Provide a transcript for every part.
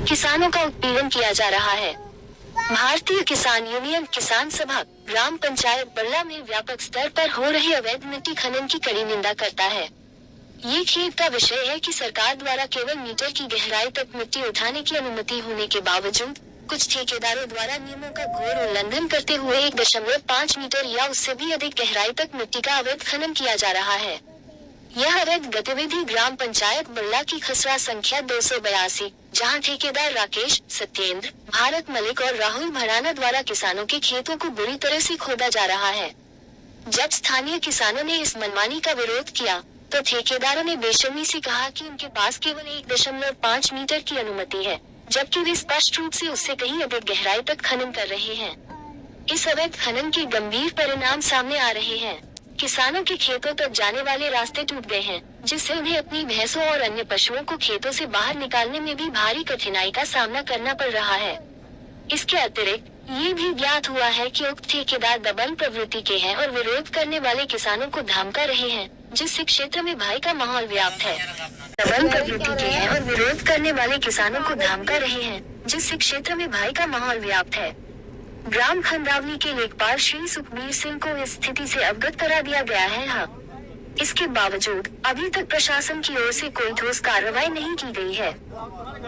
किसानों का उत्पीड़न किया जा रहा है। भारतीय किसान यूनियन किसान सभा ग्राम पंचायत बल्ला में व्यापक स्तर पर हो रहे अवैध मिट्टी खनन की कड़ी निंदा करता है। ये खेद का विषय है कि सरकार द्वारा केवल मीटर की गहराई तक मिट्टी उठाने की अनुमति होने के बावजूद कुछ ठेकेदारों द्वारा नियमों का घोर उल्लंघन करते हुए 1.5 मीटर या उससे भी अधिक गहराई तक मिट्टी का अवैध खनन किया जा रहा है। यह अवैध गतिविधि ग्राम पंचायत बल्ला की खसरा संख्या 282, जहां ठेकेदार राकेश, सत्येंद्र, भारत मलिक और राहुल भड़ाना द्वारा किसानों के खेतों को बुरी तरह से खोदा जा रहा है। जब स्थानीय किसानों ने इस मनमानी का विरोध किया, तो ठेकेदारों ने बेशर्मी से कहा कि उनके पास केवल 1.5 मीटर की अनुमति है, जबकि वे स्पष्ट रूप से उससे कहीं अधिक गहराई तक खनन कर रहे हैं। इस अवैध खनन के गंभीर परिणाम सामने आ रहे हैं। किसानों के खेतों तक जाने वाले रास्ते टूट गए हैं, जिससे उन्हें अपनी भैंसों और अन्य पशुओं को खेतों से बाहर निकालने में भी भारी कठिनाई का सामना करना पड़ रहा है। इसके अतिरिक्त ये भी ज्ञात हुआ है कि उक्त ठेकेदार दबंग प्रवृत्ति के हैं और विरोध करने वाले किसानों को धमका रहे हैं, जिससे क्षेत्र में भय का माहौल व्याप्त है। दबंग प्रवृत्ति के हैं और विरोध करने वाले किसानों को धमका रहे हैं, जिससे क्षेत्र में भय का माहौल व्याप्त है। ग्राम खंडावली के लेखपाल श्री सुखबीर सिंह को इस स्थिति से अवगत करा दिया गया है। इसके बावजूद अभी तक प्रशासन की ओर से कोई ठोस कार्रवाई नहीं की गई है।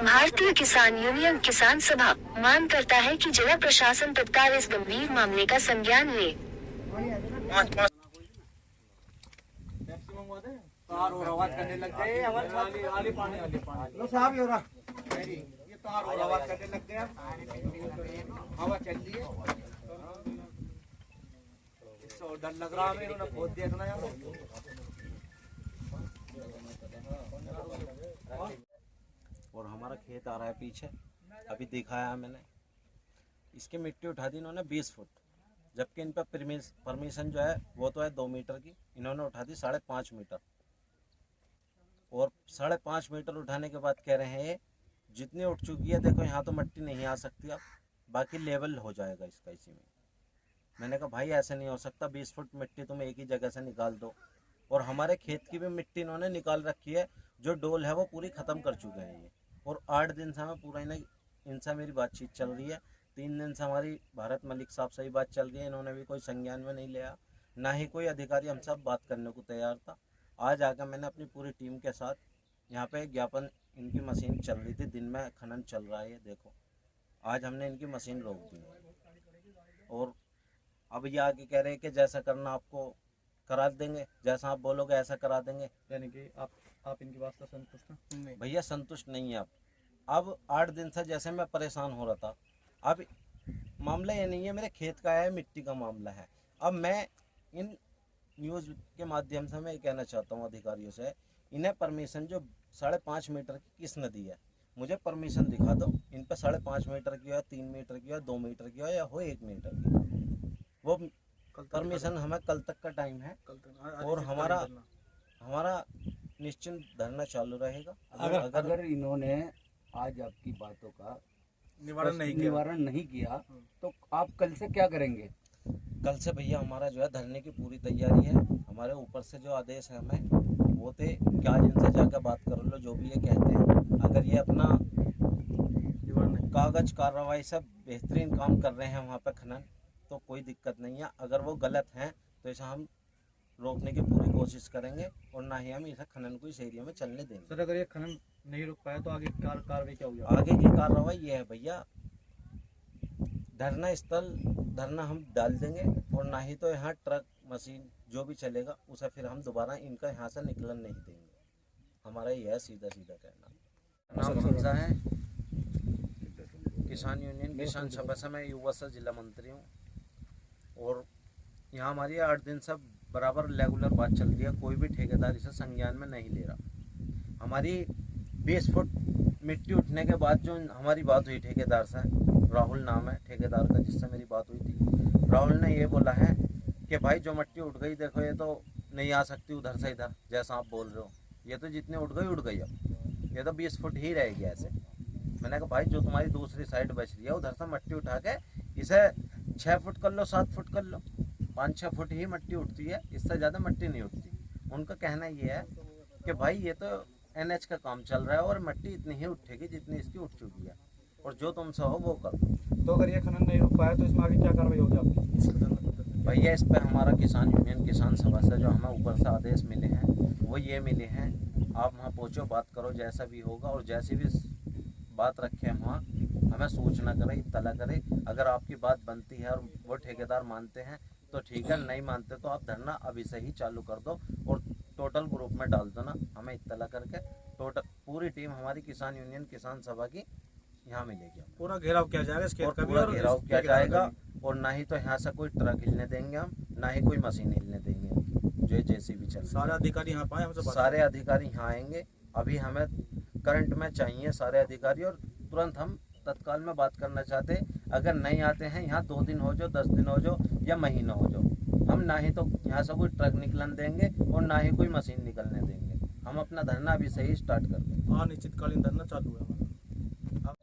भारतीय किसान यूनियन किसान सभा मांग करता है कि जिला प्रशासन तत्काल इस गंभीर मामले का संज्ञान ले। डर लग रहा है, इन्होंने खोद दिया इतना यार। और हमारा खेत आ रहा है पीछे, अभी दिखाया है मैंने। इसकी मिट्टी उठा दी इन्होंने 20 फुट, जबकि इन पर परमिशन जो है वो तो है 2 मीटर की, इन्होंने उठा दी 5.5 मीटर। और 5.5 मीटर उठाने के बाद कह रहे हैं जितनी उठ चुकी है, देखो यहाँ तो मिट्टी नहीं आ सकती, अब बाकी लेवल हो जाएगा इसका इसी में। मैंने कहा भाई ऐसे नहीं हो सकता, 20 फुट मिट्टी तुम एक ही जगह से निकाल दो। और हमारे खेत की भी मिट्टी इन्होंने निकाल रखी है, जो डोल है वो पूरी ख़त्म कर चुके हैं ये। और 8 दिन से हमें पूरा इनसे मेरी बातचीत चल रही है। 3 दिन से हमारी भारत मलिक साहब से ही बात चल रही है, इन्होंने भी कोई संज्ञान में नहीं लिया, ना ही कोई अधिकारी हमसे बात करने को तैयार था। आज आकर मैंने अपनी पूरी टीम के साथ यहाँ पे ज्ञापन, इनकी मशीन चल रही थी, दिन में खनन चल रहा है, देखो आज हमने इनकी मशीन रोक दी है। और अब ये आगे कह रहे हैं कि जैसा करना आपको करा देंगे, जैसा आप बोलोगे ऐसा करा देंगे। यानी कि आप इनकी बात से संतुष्ट हैं? भैया संतुष्ट नहीं है। अब 8 दिन से जैसे मैं परेशान हो रहा था, अब मामला ये नहीं है मेरे खेत का है, मिट्टी का मामला है। अब मैं इन न्यूज़ के माध्यम से मैं ये कहना चाहता हूँ अधिकारियों से, इन्हें परमिशन जो 5.5 मीटर की किसने दी है, मुझे परमिशन दिखा दो। इन पर 5.5 मीटर की हो, 3 मीटर की हो, 2 मीटर की हो या हो 1 मीटर की, वो परमिशन हमें कल तक का टाइम है। और हमारा निश्चिंत धरना चालू रहेगा। अगर इन्होंने आज आपकी बातों का निवारण नहीं किया तो आप कल से क्या करेंगे? कल से भैया हमारा जो है धरने की पूरी तैयारी है। हमारे ऊपर से जो आदेश है हमें वो थे कि आज इनसे जाकर बात कर लो, जो भी ये कहते हैं। अगर ये अपना कागज कार्रवाई से बेहतरीन काम कर रहे हैं वहाँ पे खनन, तो कोई दिक्कत नहीं है। अगर वो गलत हैं तो इसे हम रोकने की पूरी कोशिश करेंगे, और ना ही हम इस खनन को इस एरिया में चलने देंगे। सर अगर ये खनन नहीं रुक पाया तो आगे कार्रवाई क्या होगी? आगे की कार्रवाई ये है भैया, धरना हम डाल देंगे, और ना ही तो यहाँ ट्रक मशीन जो भी चलेगा उसे फिर हम दोबारा इनका यहाँ से निकलन नहीं देंगे। हमारा यह सीधा कहना। नाम समझा है किसान यूनियन किसान सभा से मैं युवा से जिला मंत्री हूँ। और यहाँ हमारी 8 दिन से बराबर रेगुलर बात चल रही है, कोई भी ठेकेदार इसे संज्ञान में नहीं ले रहा। हमारी 20 फुट मिट्टी उठने के बाद जो हमारी बात हुई ठेकेदार से, राहुल नाम है ठेकेदार का जिससे मेरी बात हुई थी, राहुल ने ये बोला है कि भाई जो मिट्टी उठ गई, देखो ये तो नहीं आ सकती उधर से इधर, जैसा आप बोल रहे हो, ये तो जितनी उठ गई, अब ये तो 20 फुट ही रहेगी ऐसे। मैंने कहा भाई जो तुम्हारी दूसरी साइड बच रही है उधर से मिट्टी उठा के इसे 6 फुट कर लो, 7 फुट कर लो, 5-6 फुट ही मिट्टी उठती है, इससे ज़्यादा मिट्टी नहीं उठती। उनका कहना ये है कि भाई ये तो NH का काम चल रहा है और मिट्टी इतनी ही उठेगी जितनी इसकी उठ चुकी है। और जो तुमसे हो वो करो। तो अगर ये खनन नहीं रुक पाया तो इसमें आगे क्या कार्रवाई होगी आपकी? भैया इस पे हमारा किसान यूनियन किसान सभा से जो हमें ऊपर से आदेश मिले हैं वो ये मिले हैं, आप वहाँ पहुँचो, बात करो, जैसा भी होगा और जैसी भी बात रखे हम वहाँ हमें सूचना करें, इत्तला करें। अगर आपकी बात बनती है और वो ठेकेदार मानते हैं तो ठीक है, नहीं मानते तो आप धरना अभी से ही चालू कर दो और टोटल ग्रुप में डाल दो ना, हमें इत्तला करके। टोटल पूरी टीम हमारी किसान यूनियन किसान सभा की यहाँ मिलेगी। पूरा घेराव किया जाएगा इस खेत और का भी, पूरा और घेराव इस किया ठेकेदार का जाएगा भी। और ना ही तो यहाँ से कोई ट्रक हिलने देंगे हम, ना ही कोई मशीन हिलने देंगे जो ये JCB चल रही है। सारे अधिकारी यहाँ पाए हमसे बात सारे अधिकारी यहाँ आएंगे। अभी हमें करंट में चाहिए सारे अधिकारी और तुरंत हम तत्काल में बात करना चाहते हैं। अगर नहीं आते हैं यहाँ 2 दिन हो जाओ, 10 दिन हो जाओ या महीना हो जाओ, हम ना ही तो यहाँ से कोई ट्रक निकलने देंगे और ना ही कोई मशीन निकलने देंगे। हम अपना धरना अभी से ही स्टार्ट कर देंगे। अनिश्चितकालीन धरना चालू है हमारा।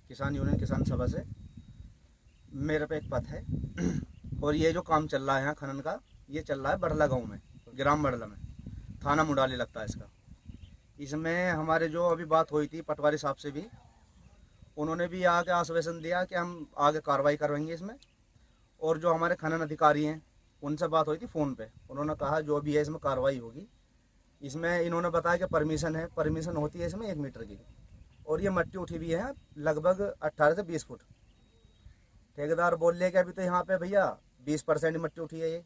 किसान यूनियन किसान सभा से मेरे पे एक पथ है और ये जो काम चल रहा है यहाँ खनन का, ये चल रहा है बड़ला गांव में, ग्राम बड़ला में, थाना मुंडाली लगता है इसका। इसमें हमारे जो अभी बात हुई थी पटवारी साहब से भी, उन्होंने भी आके आश्वासन दिया कि हम आगे कार्रवाई करवाएंगे इसमें। और जो हमारे खनन अधिकारी हैं उनसे बात हुई थी फ़ोन पे, उन्होंने कहा जो भी है इसमें कार्रवाई होगी। इसमें इन्होंने बताया कि परमिशन है, परमिशन होती है इसमें 1 मीटर की, और ये मट्टी उठी हुई है लगभग 18 से 20 फुट। ठेकेदार बोल रहे कि अभी तो यहाँ पे भैया 20% मट्टी उठी है ये।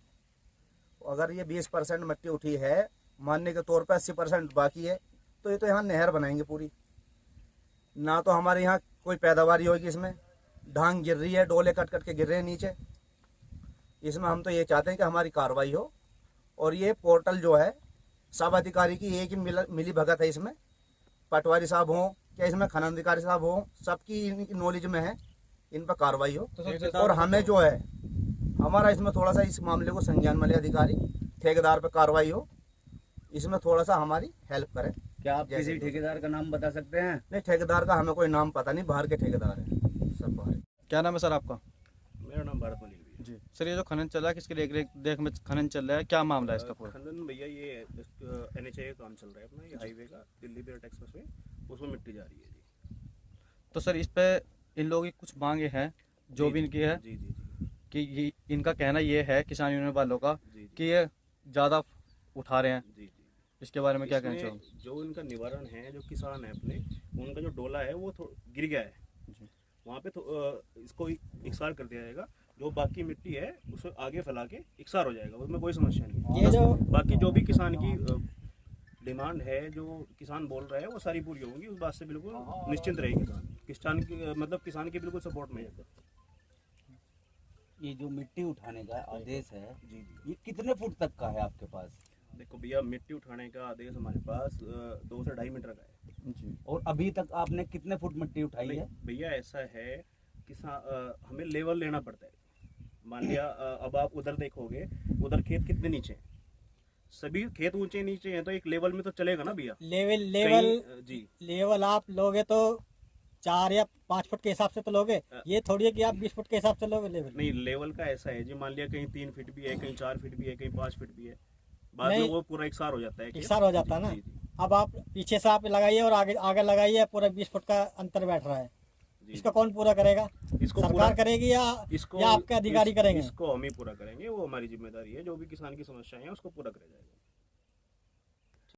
अगर ये 20% मट्टी उठी है, मानने के तौर पे 80% बाकी है, तो ये तो यहाँ नहर बनाएंगे पूरी। ना तो हमारे यहाँ कोई पैदावारी होगी, इसमें ढांग गिर रही है, डोले कट कट के गिर रहे हैं नीचे। इसमें हम तो ये चाहते हैं कि हमारी कार्रवाई हो। और ये पोर्टल जो है सब अधिकारी की एक ही मिली भगत है इसमें, पटवारी साहब हों क्या इसमें खनन अधिकारी साहब हों, सबकी इनकी नॉलेज में है, इन पर कार्रवाई हो। और हमें जो है हमारा इसमें थोड़ा सा इस मामले को संज्ञान में ले अधिकारी, ठेकेदार पर कार्रवाई हो, इसमें थोड़ा सा हमारी हेल्प करें। क्या आप किसी ठेकेदार का नाम बता सकते हैं? नहीं, ठेकेदार का हमें कोई नाम पता नहीं, बाहर के ठेकेदार हैं सब बाहर। क्या नाम है सर आपका? मेरा नाम भारत मलिक है। जी सर, ये जो खनन चल रहा है किसके देख में खनन चल रहा है, क्या मामला है इसका पूरा? खनन भैया ये NHA का काम चल रहा है अपना, ये हाईवे का दिल्ली मेरठ एक्सप्रेस वे, उसमें मिट्टी जा रही है जी। तो सर इस पे इन लोगों की कुछ मांगे हैं जो भी इनकी है, जी जी जी कि ये इनका कहना ये है किसान यूनियन वालों का जी जी कि ये ज़्यादा उठा रहे हैं, जी जी। इसके बारे में क्या कहना इसमें चाहोगे? जो इनका निवारण है, जो किसान है अपने, उनका जो डोला है वो गिर गया है जी। वहाँ पे, तो इसको इकसार कर दिया जाएगा। जो बाकी मिट्टी है उसको आगे फैला के इकसार हो जाएगा, उसमें कोई समस्या नहीं है। बाकी जो भी किसान की डिमांड है, जो किसान बोल रहा है, वो सारी पूरी होंगी, उस बात से बिल्कुल निश्चिंत रहे किसान की, मतलब किसान की बिल्कुल सपोर्ट में है। ये जो मिट्टी उठाने का आदेश है, जी जी। ये कितने फुट तक का है आपके पास? देखो भैया, मिट्टी उठाने का आदेश हमारे पास 2 से 2.5 मीटर का है जी। और अभी तक आपने कितने फुट मिट्टी उठाई है? भैया ऐसा है, किसान हमें लेवल लेना पड़ता है। मान लिया अब आप उधर देखोगे, उधर खेत कितने नीचे हैं, सभी खेत ऊंचे नीचे हैं, तो एक लेवल में तो चलेगा ना भैया। लेवल जी लेवल आप लोगे तो 4 या 5 फुट के हिसाब से तो लोगे, ये थोड़ी है कि आप 20 फुट के हिसाब से लोगे लेवल। नहीं, लेवल का ऐसा है जी, मान लिया कहीं 3 फीट भी है, कहीं 4 फीट भी है, कहीं 5 फीट भी है, बाद में नहीं, वो पूरा इकसार हो जाता है। इकसार हो जाता है ना। जी, जी, अब आप पीछे से आप लगाइए और आगे आगे लगाइए, पूरा 20 फुट का अंतर बैठ रहा है, जी। इसका कौन पूरा करेगा? इसको सरकार पूरा करेगी या इसको आपके अधिकारी करेंगे? इसको हम ही पूरा करेंगे, वो हमारी जिम्मेदारी है। जो भी किसान की समस्याएं हैं उसको पूरा करा जाएगा।